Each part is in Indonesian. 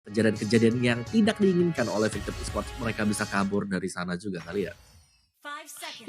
kejadian-kejadian yang tidak diinginkan oleh Victim Esports, mereka bisa kabur dari sana juga kali ya.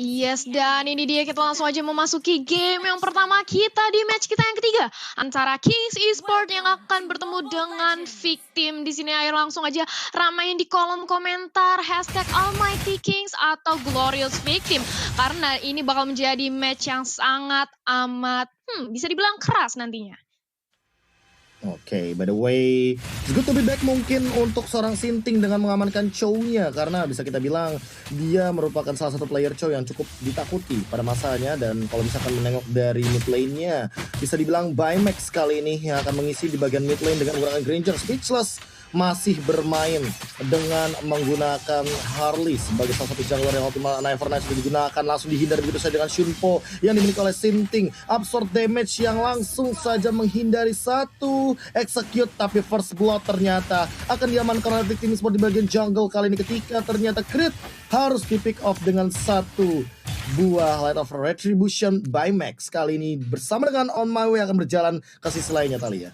Yes, dan ini dia kita langsung aja memasuki game yang pertama kita di match kita yang ketiga antara Kings Esports yang akan bertemu dengan Victim. Di sini ayo langsung aja ramein di kolom komentar #Almighty Kings atau Glorious Victim karena ini bakal menjadi match yang sangat amat bisa dibilang keras nantinya. Oke, by the way, it's good to be back mungkin untuk seorang Sinting dengan mengamankan Chow-nya karena bisa kita bilang dia merupakan salah satu player Chow yang cukup ditakuti pada masanya, dan kalau misalkan menengok dari mid lane-nya bisa dibilang Bymax kali ini yang akan mengisi di bagian mid lane dengan menggunakan Granger. Speechless masih bermain dengan menggunakan Harley sebagai salah satu jungler yang optimal. Nevernight sudah digunakan, langsung dihindari begitu saja dengan Shunpo yang dimiliki oleh Sinting. Absorb damage yang langsung saja menghindari satu execute, tapi first blood ternyata akan diamankan oleh Victim Esports di bagian jungle kali ini ketika ternyata crit harus di pick off dengan satu buah Light of Retribution by Max. Kali ini bersama dengan On My Way akan berjalan ke sisi lainnya Thalia.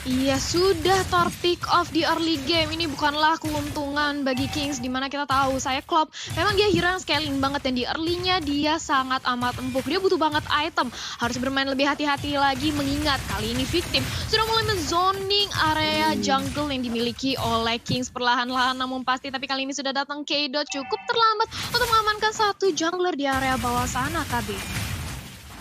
Iya, sudah pick off di early game. Ini bukanlah keuntungan bagi Kings, dimana kita tahu saya Klopp memang dia hero yang scaling banget, dan di early-nya dia sangat amat empuk. Dia butuh banget item, harus bermain lebih hati-hati lagi mengingat kali ini Victim sudah mulai menzoning area jungle yang dimiliki oleh Kings perlahan-lahan namun pasti. Tapi kali ini sudah datang K-Dot cukup terlambat untuk mengamankan satu jungler di area bawah sana, KB.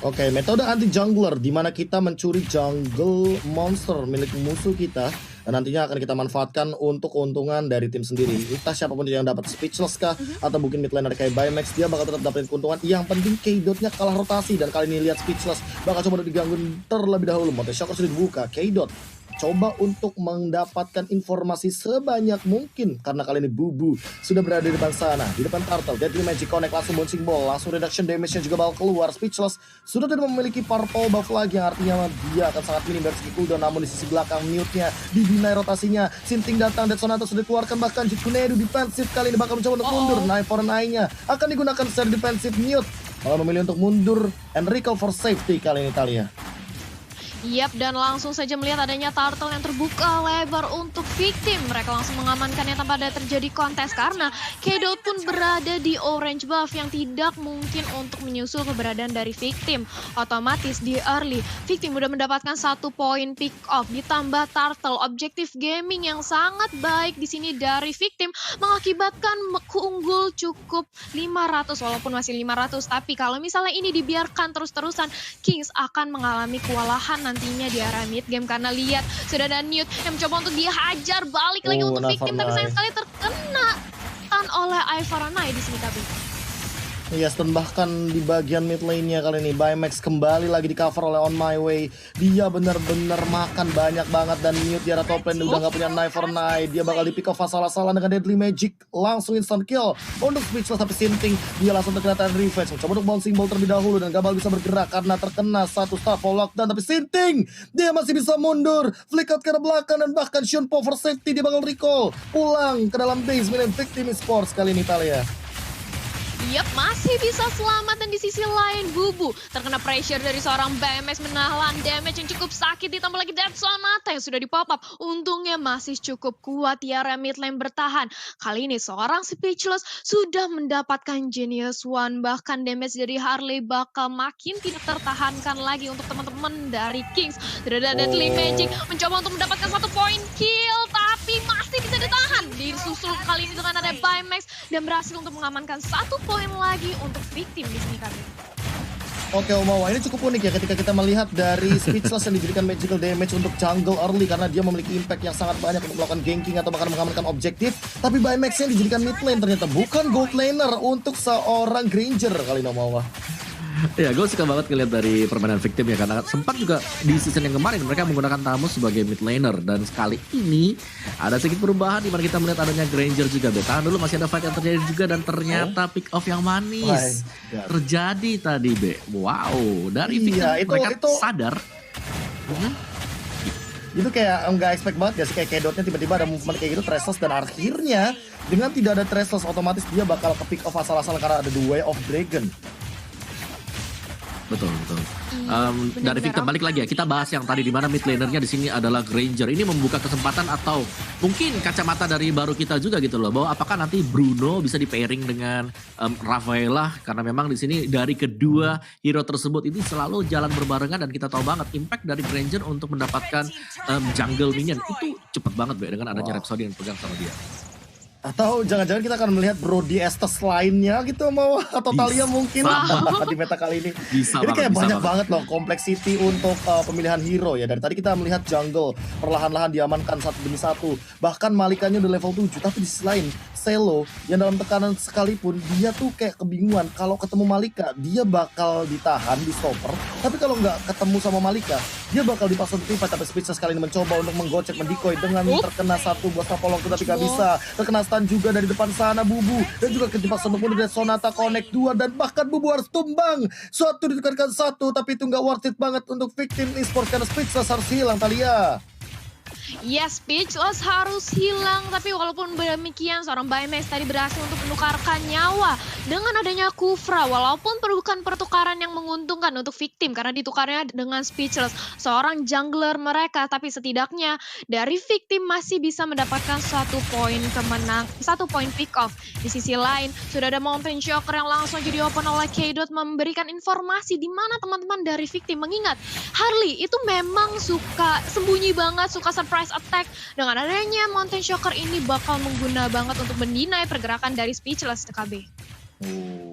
Oke, metode anti jungler di mana kita mencuri jungle monster milik musuh kita dan nantinya akan kita manfaatkan untuk keuntungan dari tim sendiri. Entah siapapun yang dapat Speechless kah atau mungkin mid laner kayak Bymax, dia bakal tetap dapetin keuntungan. Yang penting K-Dot-nya kalah rotasi, dan kali ini lihat Speechless bakal coba diganggu terlebih dahulu. Mote Shocker sudah dibuka, K-Dot coba untuk mendapatkan informasi sebanyak mungkin karena kali ini Bubu sudah berada di depan sana, di depan Turtle. Deadly Magic Connect langsung bouncing ball, langsung reduction damage-nya juga bakal keluar. Speechless sudah tidak memiliki purple buff lagi yang artinya dia akan sangat minim dari segi cooldown, namun di sisi belakang mute-nya dibinai rotasinya. Sinting datang, Dead Sonata sudah dikeluarkan, bahkan Jikunedu defensif kali ini bakal mencoba untuk mundur. Knife for Eye-nya akan digunakan secara defensif, mute malah memilih untuk mundur and recall for safety kali ini Thalia. Yap, dan langsung saja melihat adanya turtle yang terbuka lebar untuk Victim. Mereka langsung mengamankannya tanpa ada terjadi kontes karena K-Dot pun berada di orange buff yang tidak mungkin untuk menyusul keberadaan dari Victim. Otomatis di early, Victim udah mendapatkan 1 poin pick off ditambah turtle. Objektif gaming yang sangat baik di sini dari Victim mengakibatkan keunggul cukup 500 walaupun masih 500. Tapi kalau misalnya ini dibiarkan terus-terusan, Kings akan mengalami kewalahan nantinya di area mid game karena lihat sudah ada Newt yang mencoba untuk dihajar balik lagi untuk Victim, tapi sayang sekali terkena oleh Ivaranai di sini tapi. Iya, stun bahkan di bagian mid lane-nya kali ini. Bymax kembali lagi di cover oleh On My Way. Dia benar-benar makan banyak banget, dan mute di arah top lane udah gak punya Knife for Night. Dia bakal di pick off salah-salah dengan Deadly Magic. Langsung instant kill untuk Speechless, tapi Sinting dia langsung terkena Revenge. Mencoba untuk bouncing ball terlebih dahulu dan gak bisa bergerak karena terkena satu staff lockdown. Tapi Sinting dia masih bisa mundur, flick out ke arah belakang, dan bahkan Shunpo for safety dia bakal recall pulang ke dalam base milik Victim Esports kali ini Thalia. Yap, masih bisa selamat, dan di sisi lain Bubu terkena pressure dari seorang BMX menahan damage yang cukup sakit ditambah lagi Dead Sonata yang sudah di pop up. Untungnya masih cukup kuat di area mid lane bertahan. Kali ini seorang Speechless sudah mendapatkan Genius One, bahkan damage dari Harley bakal makin tidak tertahankan lagi untuk teman-teman dari Kings. Sudah ada Deadly Magic mencoba untuk mendapatkan 1 poin kill, tapi masih bisa ditahan. Disusul kali ini dengan ada Bymax dan berhasil untuk mengamankan 1 poin lagi untuk Victim di sini kami. Oke, Omawa, ini cukup unik ya ketika kita melihat dari Speechless yang diberikan magical damage untuk jungle early karena dia memiliki impact yang sangat banyak untuk melakukan ganking atau bahkan mengamankan objektif. Tapi Bymax yang dijadikan mid lane ternyata bukan gold laner untuk seorang Granger kali ini, Omawa. Ya, gue suka banget ngeliat dari permainan Victim ya, karena sempat juga di season yang kemarin mereka menggunakan Tamus sebagai mid laner, dan sekali ini ada sedikit perubahan di mana kita melihat adanya Granger juga. Tahan dulu, masih ada fight yang terjadi juga, dan ternyata pick off yang manis terjadi tadi, Be. Wow, dari Victim mereka sadar. Itu kayak nggak expect banget ya sih, kayak K-Dotnya tiba-tiba ada movement kayak gitu, Trestless, dan akhirnya dengan tidak ada Trestless otomatis dia bakal ke pick off asal-asalan karena ada The Way of Dragon. Betul. Dari Victor balik lagi ya, kita bahas yang tadi di mana mid lanernya di sini adalah Granger. Ini membuka kesempatan atau mungkin kacamata dari baru kita juga gitu loh, bahwa apakah nanti Bruno bisa di pairing dengan Rafaela, karena memang di sini dari kedua hero tersebut ini selalu jalan berbarengan dan kita tahu banget impact dari Granger untuk mendapatkan jungle minion itu cepet banget Be, dengan adanya Rhapsody yang pegang sama dia. Atau jangan-jangan kita akan melihat Brody Estes lainnya gitu mau atau Talia mungkin di meta kali ini. Ini kayak banyak banget loh kompleksiti untuk pemilihan hero ya. Dari tadi kita melihat jungle perlahan-lahan diamankan satu demi satu. Bahkan Malikanya udah level 7, tapi di sisi lain Selo yang dalam tekanan sekalipun dia tuh kayak kebingungan kalau ketemu Malika dia bakal ditahan di stopper, tapi kalau nggak ketemu sama Malika dia bakal dipaksa untuk fight. Tapi Spitzer kali ini mencoba untuk menggocek, mendikoy dengan terkena satu buah Stapolog tapi nggak bisa. Terkena stun juga dari depan sana Bubu dan juga dipaksa untuk mundur dari Sonata Connect 2 dan bahkan Bubu harus tumbang. Suatu ditekankan satu tapi itu nggak worth it banget untuk Victim Esports karena Spitzer harus hilang Talia. Yes, Speechless harus hilang, tapi walaupun demikian seorang Baymax tadi berhasil untuk menukarkan nyawa dengan adanya Kufra, walaupun bukan pertukaran yang menguntungkan untuk Victim karena ditukarnya dengan Speechless, seorang jungler mereka, tapi setidaknya dari Victim masih bisa mendapatkan 1 poin kemenang, 1 poin pick off. Di sisi lain, sudah ada Mountain Shocker yang langsung jadi open oleh K-Dot memberikan informasi di mana teman-teman dari Victim. Mengingat Harley itu memang suka sembunyi banget, suka surprise attack. Dengan adanya Mountain Shocker ini bakal mengguna banget untuk mendinai pergerakan dari Speechless TKB.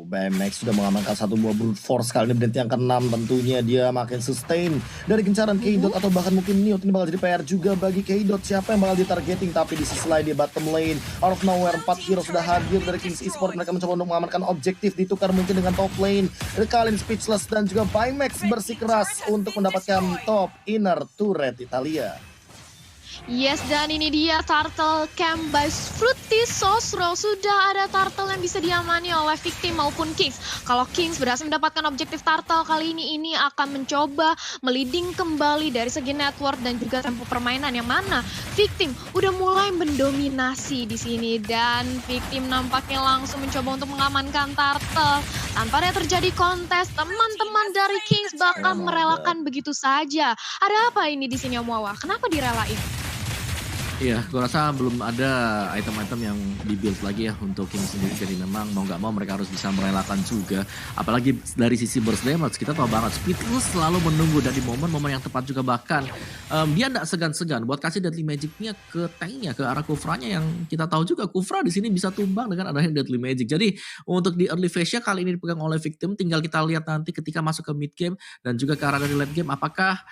BMX sudah mengamankan satu buah brute force kali ini berhenti yang ke-6, tentunya dia makin sustain dari gencaran K-Dot atau bahkan mungkin Newt. Ini bakal jadi PR juga bagi K-Dot, siapa yang bakal ditargeting, tapi di sisi lain di bottom lane out of nowhere 4 hero sudah hadir dari Kings Esports. Mereka mencoba untuk mengamankan objektif, ditukar mungkin dengan top lane. Kali ini Speechless dan juga BMX bersikeras untuk mendapatkan top inner turret Italia. Yes, dan ini dia Turtle Camp by Fruity Sosro. Sudah ada Turtle yang bisa diamani oleh Victim maupun Kings. Kalau Kings berhasil mendapatkan objektif Turtle kali ini akan mencoba meliding kembali dari segi network dan juga tempo permainan, yang mana Victim udah mulai mendominasi di sini, dan Victim nampaknya langsung mencoba untuk mengamankan Turtle. Tanpa ada terjadi kontes, teman-teman dari Kings bakal merelakan begitu saja. Ada apa ini di sini Omawa? Kenapa direlain? Iya, gue rasa belum ada item-item yang di-build lagi ya untuk King sendiri. Jadi memang mau nggak mau mereka harus bisa merelakan juga. Apalagi dari sisi burst damage, kita tahu banget Speechless selalu menunggu dan di momen-momen yang tepat juga. Bahkan dia nggak segan-segan buat kasih Deadly Magic-nya ke tanknya, ke arah Kufranya, yang kita tahu juga Kufra di sini bisa tumbang dengan adanya Deadly Magic. Jadi untuk di early phase-nya kali ini dipegang oleh Victim. Tinggal kita lihat nanti ketika masuk ke mid game dan juga ke arah dari late game, apakah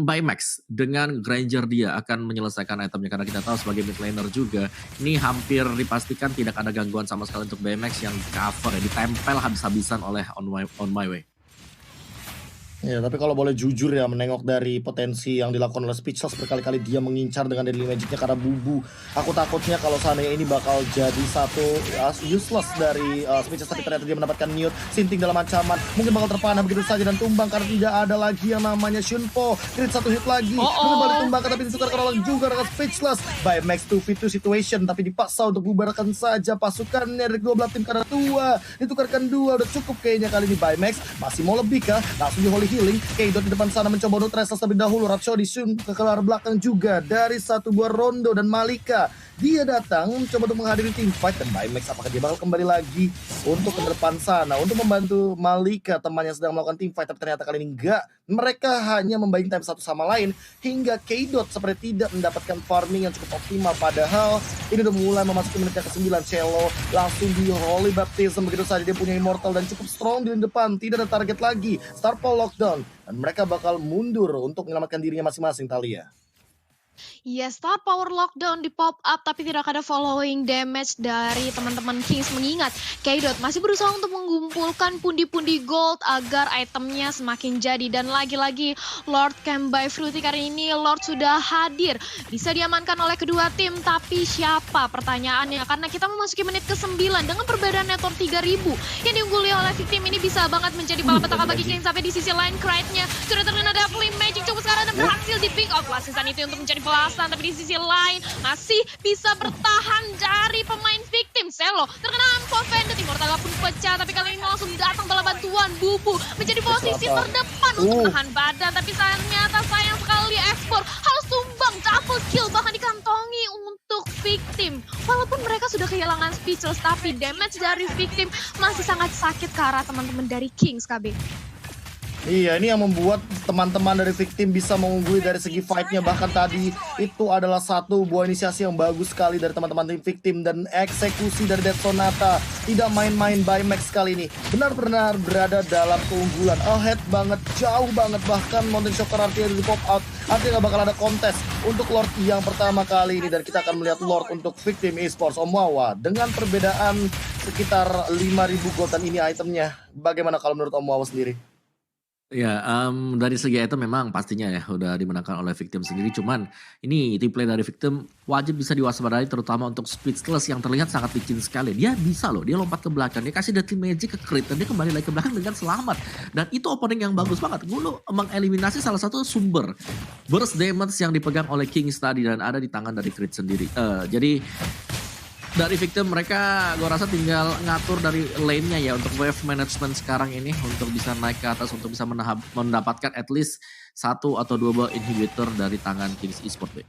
Baymax dengan Granger dia akan menyelesaikan itemnya, karena kita tahu sebagai mid laner juga ini hampir dipastikan tidak ada gangguan sama sekali untuk BMX yang cover ya, ditempel habis-habisan oleh On My Way. Ya, tapi kalau boleh jujur ya, menengok dari potensi yang dilakukan oleh Speechless, berkali-kali dia mengincar dengan Deadly Magic-nya karena Bubu. Aku takutnya kalau seandainya ini bakal jadi satu useless dari Speechless, tapi ternyata dia mendapatkan Newt. Sinting dalam ancaman, mungkin bakal terpanah begitu saja dan tumbang karena tidak ada lagi yang namanya Shunpo. Crit 1 hit lagi, mungkin balik tumbangkan tapi disukarkan oleh juga dengan Speechless. By Max 2v2 situation, tapi dipaksa untuk bubarkan saja pasukannya dari kedua belah tim karena 2. Ditukarkan 2, udah cukup kayaknya kali ini. By Max masih mau lebih kah? Langsung di Holy Healing, K-Dot di depan sana mencoba untuk resist terlebih dahulu. Rhapsody Shun ke keluar belakang juga dari satu buah Rondo dan Malika. Dia datang mencoba untuk menghadiri team fight, dan Baymax apakah dia bakal kembali lagi untuk ke depan sana untuk membantu Malika, temannya sedang melakukan team fight, tapi ternyata kali ini enggak. Mereka hanya membuying time satu sama lain hingga K-Dot seperti tidak mendapatkan farming yang cukup optimal. Padahal ini udah mulai memasuki menit yang ke-9. Cello langsung di Holy Baptism begitu saja. Dia punya immortal dan cukup strong di depan, tidak ada target lagi. Starpole lockdown dan mereka bakal mundur untuk menyelamatkan dirinya masing-masing. Talia. Ya, Star Power Lockdown di pop up, tapi tidak ada following damage dari teman-teman Kings. Mengingat K-Dot masih berusaha untuk mengumpulkan pundi-pundi gold agar itemnya semakin jadi. Dan lagi-lagi Lord Camp by Fruity kali ini, Lord sudah hadir. Bisa diamankan oleh kedua tim, tapi siapa pertanyaannya? Karena kita memasuki menit ke-9 dengan perbedaan network 3000 yang diungguli oleh Victim. Ini bisa banget menjadi malapetaka bagi Kings. Sampai di sisi lain Krite-nya sudah terkena Deadly Magic cukup sekarang dan berhasil di pick off. Last season itu untuk menjadi kelas-kelasan. Tapi di sisi lain masih bisa bertahan dari pemain victim. Selo terkena Unfold Bandit, Immortal pun pecah. Tapi kali ini langsung datang bala bantuan. Bubu menjadi posisi terdepan untuk menahan badan. Tapi ternyata sayang sekali Ekspor harus tumbang. Double kill bahkan dikantongi untuk victim. Walaupun mereka sudah kehilangan speechless, tapi damage dari victim masih sangat sakit ke arah teman-teman dari Kings KB. Iya, ini yang membuat teman-teman dari victim bisa mengungguli dari segi fight-nya. Bahkan tadi itu adalah satu buah inisiasi yang bagus sekali dari teman-teman tim victim. Dan eksekusi dari Dead Sonata tidak main-main Baymax kali ini. Benar-benar berada dalam keunggulan. Ahead banget, jauh banget. Bahkan Mountain Shocker artinya di pop out. Artinya gak bakal ada kontes untuk Lord yang pertama kali ini. Dan kita akan melihat Lord untuk victim esports Om Wawa. Dengan perbedaan sekitar 5.000 gold dan ini itemnya. Bagaimana kalau menurut Om Wawa sendiri? Ya, dari segi item memang pastinya ya udah dimenangkan oleh victim sendiri. Cuman ini team play dari victim wajib bisa diwaspadai terutama untuk speechless yang terlihat sangat licin sekali. Dia bisa loh, dia lompat ke belakang, dia kasih deadly magic ke crit dan dia kembali lagi ke belakang dengan selamat. Dan itu opening yang bagus banget. Gulu mengeliminasi salah satu sumber burst damage yang dipegang oleh Kings tadi dan ada di tangan dari crit sendiri. Jadi dari victim mereka gue rasa tinggal ngatur dari lane-nya ya untuk wave management sekarang ini untuk bisa naik ke atas untuk bisa mendapatkan at least 1 atau 2 buah inhibitor dari tangan Kings Esports.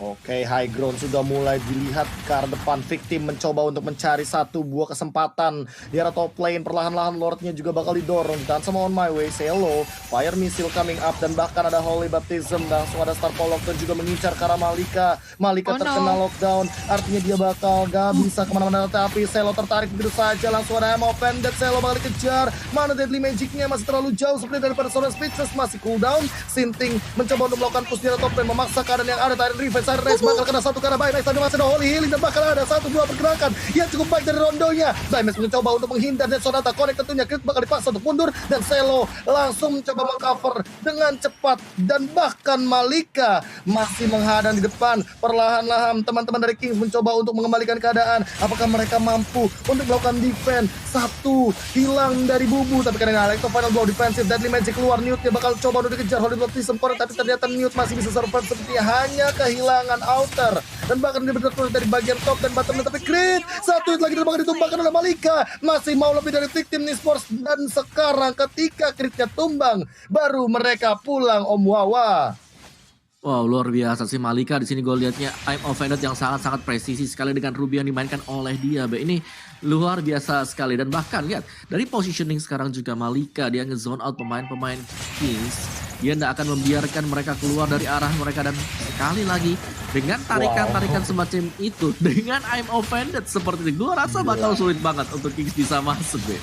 Oke, high ground sudah mulai dilihat ke arah depan. Victim mencoba untuk mencari satu buah kesempatan di arah top lane. Perlahan-lahan Lordnya juga bakal didorong. Dan sama On My Way, Selo, Fire Missile coming up. Dan bahkan ada Holy Baptism. Langsung ada Star Pollock dan juga mengincar ke arah Malika. Malika terkena lockdown. Artinya dia bakal gak bisa kemana-mana. Tapi Selo tertarik begitu saja. Langsung ada Ammo Bandit. Selo bakal dikejar. Mana Deadly Magic-nya masih terlalu jauh. Seperti daripada seorang Speechless masih cooldown. Sinting mencoba untuk melakukan push di arah top lane. Memaksa keadaan yang ada. Tyrant Revenge. Race bakal kena satu karena Baymax tapi masih ada Holy Healing dan bakal ada 1-2 pergerakan yang cukup baik dari rondonya. Baymax mencoba untuk menghindar dan Sonata connect tentunya Crit bakal dipaksa untuk mundur dan Selo langsung mencoba mengcover dengan cepat dan bahkan Malika masih menghadang di depan. Perlahan-lahan teman-teman dari Kings mencoba untuk mengembalikan keadaan. Apakah mereka mampu untuk melakukan defense? Satu hilang dari Bubu tapi karena Electro Final Blow defensif Deadly Magic keluar. Newt-nya bakal coba untuk dikejar Holy Baptism connect tapi ternyata Newt masih bisa survive seperti hanya kehilangan outer dan bahkan dia berdekat dari bagian top dan bottom tapi crit satu hit lagi bakal ditumbangkan oleh Malika. Masih mau lebih dari victim esports dan sekarang ketika critnya tumbang baru mereka pulang Om Wawa. Wow, luar biasa sih Malika di sini gue liatnya I'm offended yang sangat-sangat presisi sekali dengan Ruby yang dimainkan oleh dia. Ini luar biasa sekali dan bahkan lihat dari positioning sekarang juga Malika dia nge-zone out pemain-pemain Kings. Dia tidak akan membiarkan mereka keluar dari arah mereka dan sekali lagi dengan tarikan-tarikan semacam itu dengan I'm offended seperti itu gue rasa bakal sulit banget untuk Kings bisa masuk deh.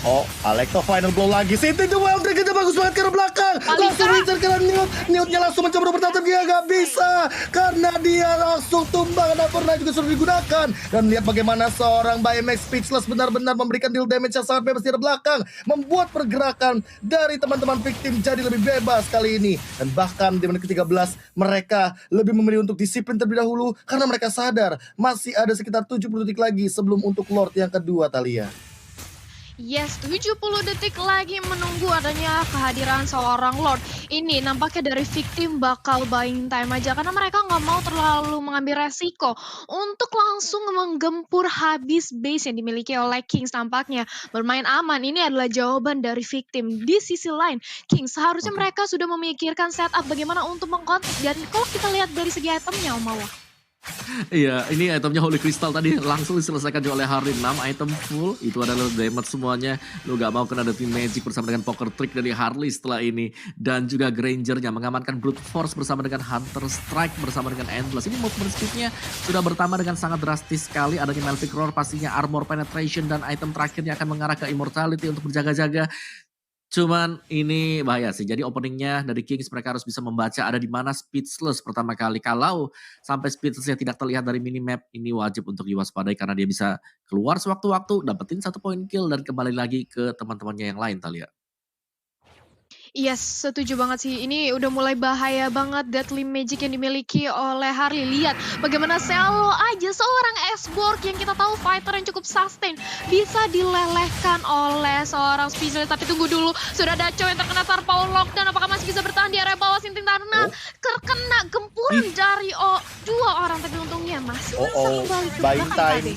Oh, Electro Final Blow lagi. City the Wild Dragon bagus banget ke arah belakang. Langsung Richard ke arah Newt. Newt-nya langsung mencoba bertahan dia gak bisa. Karena dia langsung tumbang dan pernah juga sudah digunakan. Dan lihat bagaimana seorang Baymax Speechless benar-benar memberikan deal damage yang sangat bebas di arah belakang. Membuat pergerakan dari teman-teman victim jadi lebih bebas kali ini. Dan bahkan di menit ke-13 mereka lebih memilih untuk disiplin terlebih dahulu. Karena mereka sadar masih ada sekitar 70 detik lagi sebelum untuk Lord yang kedua Thalia. Yes, 70 detik lagi menunggu adanya kehadiran seorang Lord. Ini nampaknya dari victim bakal buying time aja karena mereka nggak mau terlalu mengambil resiko untuk langsung menggempur habis base yang dimiliki oleh Kings tampaknya. Bermain aman ini adalah jawaban dari victim. Di sisi lain, Kings seharusnya mereka sudah memikirkan setup bagaimana untuk mengkontak. Dan kalau kita lihat dari segi itemnya, Om Mawa. Iya, ini itemnya Holy Crystal tadi langsung diselesaikan oleh Harley. 6 item full, itu adalah damage semuanya. Lu gak mau kena Deadly Magic bersama dengan Poker Trick dari Harley setelah ini. Dan juga Grangernya mengamankan Brute Force bersama dengan Hunter Strike bersama dengan Endless. Ini movement speednya sudah bertambah dengan sangat drastis sekali. Adanya Melvic Roar pastinya Armor Penetration dan item terakhirnya akan mengarah ke Immortality untuk berjaga-jaga. Cuman ini bahaya sih. Jadi openingnya dari Kings mereka harus bisa membaca ada di mana Speechless pertama kali. Kalau sampai Speechlessnya tidak terlihat dari minimap, ini wajib untuk diwaspadai karena dia bisa keluar sewaktu-waktu, dapetin 1 poin kill dan kembali lagi ke teman-temannya yang lain Thalia. Yes, setuju banget sih. Ini udah mulai bahaya banget Deadly Magic yang dimiliki oleh Harley. Lihat bagaimana Selo aja seorang X-Borg yang kita tahu fighter yang cukup sustain bisa dilelehkan oleh seorang Speechless. Tapi tunggu dulu, sudah ada Cho yang terkena Star Power Lockdown. Apakah masih bisa bertahan di area bawah Sinting karena terkena gempuran dari dua orang, tapi untungnya masih bisa kembali ke buying belakang time. tadi.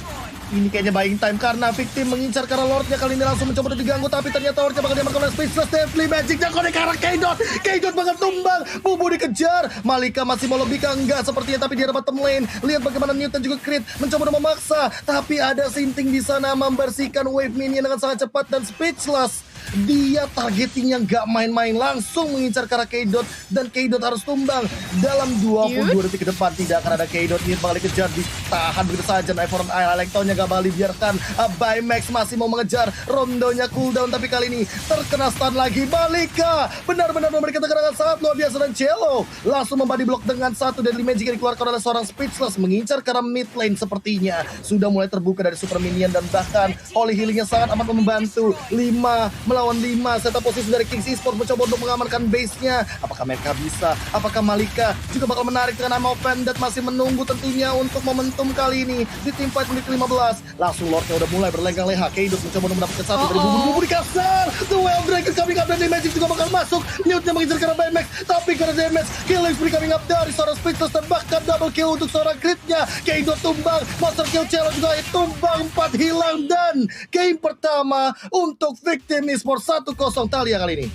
Ini kayaknya buying time karena Victim mengincar karena Lordnya kali ini langsung mencoba untuk diganggu, tapi ternyata Lordnya bakal diamankan oleh Speechless. Deadly Magic dan konek ke arah Kaydot. Kaydot bakal tumbang, Bubu dikejar. Malika masih mau lebih ke enggak sepertinya, tapi dia dapat bottom lane. Lihat bagaimana Newton juga crit, mencoba untuk memaksa, tapi ada Sinting di sana membersihkan wave minion dengan sangat cepat dan Speechless. Dia targetingnya nggak main-main, langsung mengincar ke arah Kaydot dan Kaydot harus tumbang dalam 22 detik ke depan. Tidak akan ada Kaydot, ini bakal dikejar, ditahan begitu saja. Iphone Electron-nya gak bakal dibiarkan. Baymax masih mau mengejar, rondonya cooldown, tapi kali ini terkena stun lagi. Malika benar-benar memberikan tekanan sangat luar biasa dan Cello langsung membody block dengan satu Deadly Magic yang dikeluarkan oleh seorang Speechless, mengincar ke arah mid lane. Sepertinya sudah mulai terbuka dari super minion dan bahkan Holy Healing-nya sangat amat membantu. 5 melawan 5, setup posisi dari Kings Esports mencoba untuk mengamankan base-nya. Apakah mereka bisa? Apakah Malika juga bakal menarik dengan nama Pendet? Masih menunggu tentunya untuk momentum kali ini di tim fight menit 15. Langsung Lordnya udah mulai berlenggang leha. Kaydot mencoba untuk mendapatkan satu dari bubu-bubu di kasar. The Wild Dragon coming up, Deadly Magic juga bakal masuk. Newtnya mengejar karena Baymax, tapi karena damage killing spree coming up dari seorang Speechless dan bahkan double kill untuk seorang critnya. Kaydot tumbang, Monster Kill Cello juga tumbang, 4 hilang dan game pertama untuk Victim Esports 1-0 Talia kali ini.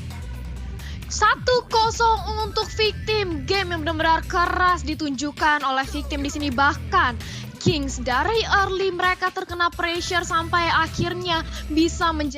1-0 untuk Victim. Game yang benar-benar keras ditunjukkan oleh Victim di sini. Bahkan Kings dari early mereka terkena pressure sampai akhirnya bisa menjadi